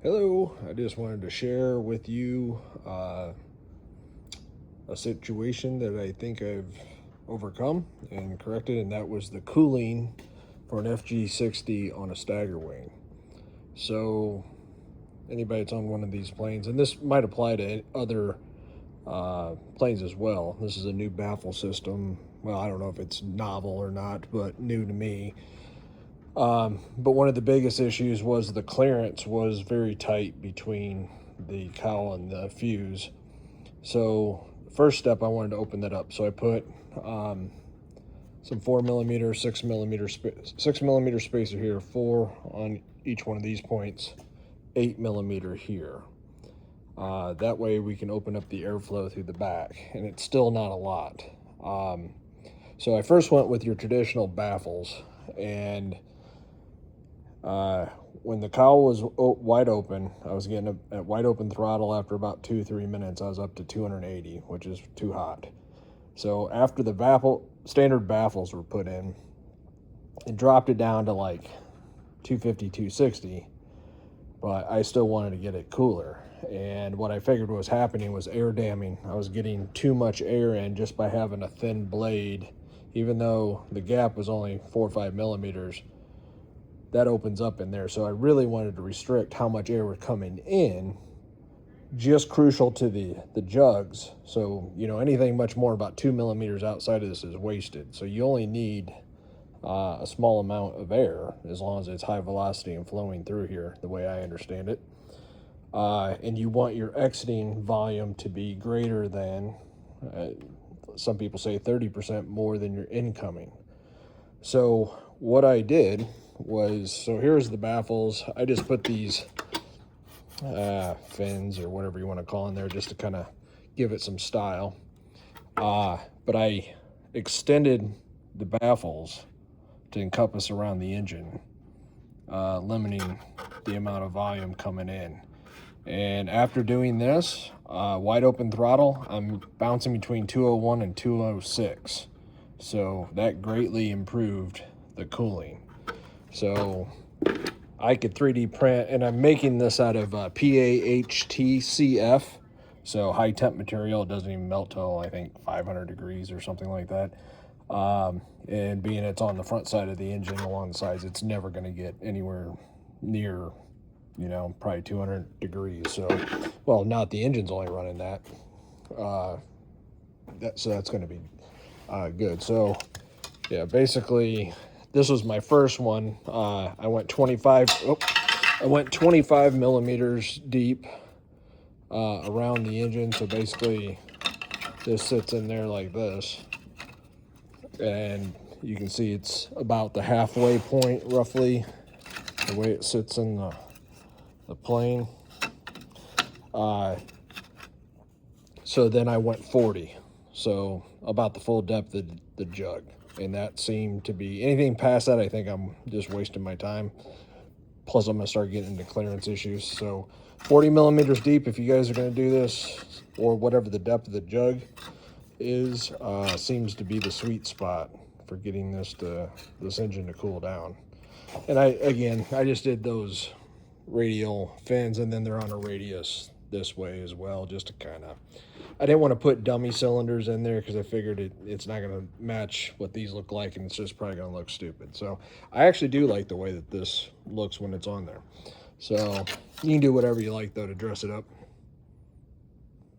Hello, I just wanted to share with you a situation that I think I've overcome and corrected, and that was the cooling for an FG-60 on a Staggerwing. So anybody that's on one of these planes, and this might apply to other planes as well. This is a new baffle system. Well, I don't know if it's novel or not, but new to me. But one of the biggest issues was the clearance was very tight between the cowl and the fuse. So first step, I wanted to open that up. So I put some 4mm, 6mm spacer here, 4 on each one of these points, 8mm here. That way we can open up the airflow through the back, and it's still not a lot. So I first went with your traditional baffles, and when the cowl was wide open, I was getting at wide open throttle. After about 2-3 minutes, I was up to 280, which is too hot. So after the standard baffles were put in, it dropped it down to like 250, 260, but I still wanted to get it cooler. And what I figured was happening was air damming. I was getting too much air in just by having a thin blade, even though the gap was only 4 or 5 millimeters. That opens up in there. So I really wanted to restrict how much air was coming in, just crucial to the jugs. So, you know, anything much more about 2 millimeters outside of this is wasted. So you only need a small amount of air, as long as it's high velocity and flowing through here, the way I understand it. And you want your exiting volume to be greater than, some people say 30% more than your incoming. So what I did was, so here's the baffles. I just put these fins or whatever you want to call in there just to kind of give it some style. But I extended the baffles to encompass around the engine, limiting the amount of volume coming in. And after doing this, wide open throttle, I'm bouncing between 201 and 206. So that greatly improved the cooling. So I could 3D print, and I'm making this out of PAHTCF, so high temp material. It doesn't even melt till I think 500 degrees or something like that. And being it's on the front side of the engine along the sides, it's never going to get anywhere near, you know, probably 200 degrees. So, well, not the engine's only running that. So that's going to be good. So, yeah, basically, this was my first one. I went 25 millimeters deep around the engine. So basically, this sits in there like this, and you can see it's about the halfway point, roughly, the way it sits in the plane. So then I went 40, so about the full depth of the jug. And that seemed to be, anything past that, I think I'm just wasting my time. Plus, I'm going to start getting into clearance issues. So 40 millimeters deep, if you guys are going to do this, or whatever the depth of the jug is, seems to be the sweet spot for getting this engine to cool down. And I just did those radial fins, and then they're on a radius this way as well, just to kind of, I didn't want to put dummy cylinders in there because I figured it's not going to match what these look like, and it's just probably going to look stupid. So I actually do like the way that this looks when it's on there. So you can do whatever you like, though, to dress it up.